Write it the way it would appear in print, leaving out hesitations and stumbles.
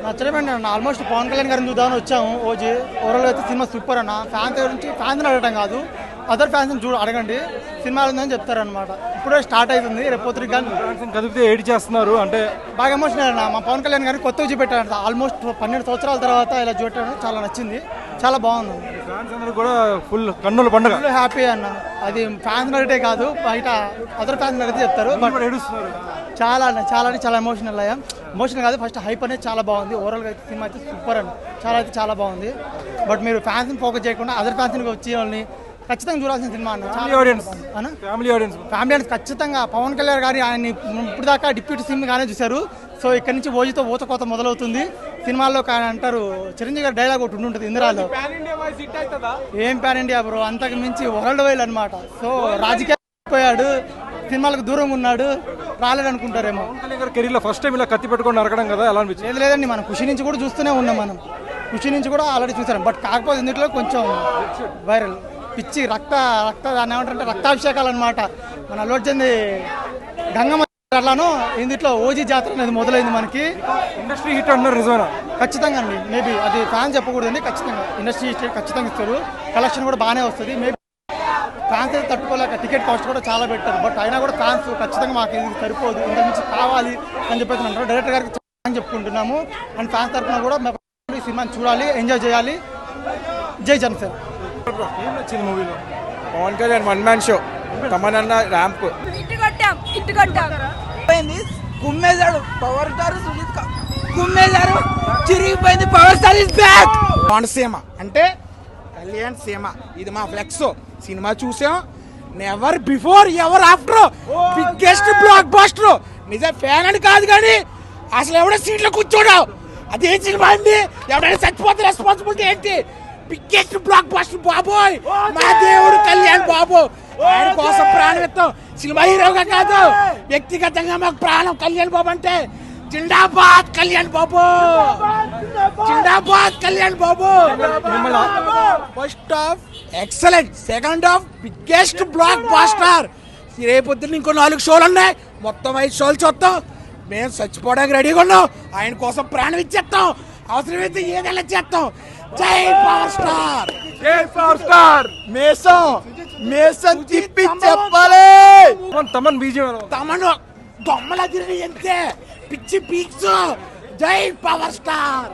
నచ్చలేమండి అన్న. ఆల్మోస్ట్ పవన్ కళ్యాణ్ గారిని చూద్దామని వచ్చాము. ఓజీ ఓవరాల్ అయితే సినిమా సూపర్ అన్న. ఫ్యాన్స్ గురించి ఫ్యాన్స్ అడగడం కాదు, అదర్ ఫ్యాన్స్ అడగండి, సినిమా ఉందని చెప్తారనమాట. ఇప్పుడే స్టార్ట్ అవుతుంది, రేపు కానీ కదిపితే ఏడి చేస్తున్నారు అంటే బాగా ఎమోషనల్ అన్న. మా పవన్ కళ్యాణ్ గారిని కొత్తగా చూపెట్టారంట. ఆల్మోస్ట్ 12 సంవత్సరాల తర్వాత ఇలా చూపెట్టాను, చాలా నచ్చింది, చాలా బాగుంది. ఫ్యాన్స్ అందరూ కూడా ఫుల్ కన్నుల పండుగ, ఫుల్ హ్యాపీ అన్న. అది ఫ్యాన్స్ నడితే కాదు, బయట అదర్ ఫ్యాన్స్ నడితే చెప్తారు. బట్ ఏడుస్తున్నారు చాలా అన్న, చాలా అంటే చాలా ఎమోషనల్ అయ్యాం. ఎమోషనల్ కాదు, ఫస్ట్ హైప్ అనేది చాలా బాగుంది. ఓవరాల్గా అయితే సినిమా అయితే సూపర్ అన్న, చాలా అయితే చాలా బాగుంది. బట్ మీరు ఫ్యాన్స్ని ఫోకస్ చేయకుండా అదర్ ఫ్యాన్స్ని వచ్చి వాళ్ళని ఖచ్చితంగా చూడాల్సిన సినిమా అన్న. ఫ్యామిలీ ఆడియన్స్ ఫ్యామిలీ అంటే ఖచ్చితంగా పవన్ కళ్యాణ్ గారి ఆయన్ని ఇప్పుడు దాకా డిప్యూటీ సీఎం గానే చూశారు. సో ఇక్కడ నుంచి ఓజీతో ఊతకోత మొదలవుతుంది. సినిమాల్లో అంటారు, చిరంజీవి గారి డైలాగ్ ఒకటి ఉంటుంది ఇందిరాలో, ఏం ప్యాన్ ఇండియా బ్రో, అంతకు మించి వరల్డ్ వైడ్ అనమాట. సో రాజకీయ పోయాడు, సినిమాలకు దూరంగా ఉన్నాడు, రాలేదనుకుంటారేమో. పవన్ కళ్యాణ్ గారి కెరీర్లో ఫస్ట్ టైం ఇలా కత్తి పెట్టుకొని నరకడం కదా, ఎలా అనిపించింది? లేదండి, మనం ఖుషి నుంచి కూడా చూస్తూనే ఉన్నాం, మనం ఖుషి నుంచి కూడా ఆల్రెడీ చూసాం. బట్ కాకపోతే ఇందులో కొంచెం వైరల్ పిచ్చి రక్త దాన్ని ఏమంటారంటే రక్తాభిషేకాలు అనమాట. మన అల్లుడి గంగమ్మ అట్లాను ఇందులో ఓజీ జాతర అనేది మొదలైంది మనకి. ఇండస్ట్రీ హిట్ అంటున్నారు, నిజమేనా? ఖచ్చితంగా అండి, మేబీ అది ఫ్యాన్స్ చెప్పకూడదండి, ఖచ్చితంగా ఇండస్ట్రీ హిట్ ఖచ్చితంగా ఇస్తారు. కలెక్షన్ కూడా బాగానే వస్తుంది. మేబీ ఫ్యాన్స్ అయితే తట్టుకోలేక టికెట్ కాస్ట్ కూడా చాలా పెట్టారు. బట్ అయినా కూడా ఫ్యాన్స్ ఖచ్చితంగా మాకు ఇది సరిపోదు, ఇంత నుంచి కావాలి అని చెప్పేసి అంటారు. డైరెక్టర్ గారికి అని చెప్పుకుంటున్నాము. అండ్ ఫ్యాన్స్ తరఫున కూడా మేము ఈ సినిమాని చూడాలి, ఎంజాయ్ చేయాలి. జై జనసేన. ఏం నచ్చింది మూవీలో? Pawan Kalyan one man show, తమనన్న ర్యాంప్ కుమ్మేశాడు. పవర్ స్టార్ సుజిత్ కుమ్మేశారు, చిరిగిపోయింది. Power star is back. Konaseema అంటే కళ్యాణ్ సీమ, ఇది మా ఫ్లెక్స్. సినిమా చూసాం, never before ever after, biggest blockbuster. నిజం ఫ్యాన్ అని కాదు కానీ అసలు ఎవడో సీట్లో కూర్చోడు. అదేం సినిమా అండి, ఎవరైనా చచ్చిపోతే రెస్పాన్సిబిలిటీ ఏంటి? బిగ్గెస్ట్ బ్లాక్ బాస్టర్ బాబోయ్, మా దేవుడు కళ్యాణ్ బాబు. ఆయన కోసం ప్రాణం ఇస్తాం, సినిమా హీరోగా కాదు, వ్యక్తిగతంగా మాకు ప్రాణం కళ్యాణ్ బాబు అంటే. జిందాబాద్ కళ్యాణ్ బాబు, జిందాబాద్ Kalyan Babu. First half excellent, second half biggest blockbuster. రేపొద్దున ఇంకో 4 షోలు ఉన్నాయి, మొత్తం 5 షోలు చూస్తాం. మేము చచ్చిపోవడానికి రెడీగా ఉన్నాం, ఆయన కోసం ప్రాణం ఇచ్చేస్తాం, అవసరమైతే ఏదైనా చేస్తాం. జై పవర్ స్టార్, జై పవర్ స్టార్. మేసం తిప్పి చెప్పాలి. తమన్ బీజం తమను దొమ్మల తిరిగి ఎంతే పిచ్చి పీక్స్. జై పవర్ స్టార్.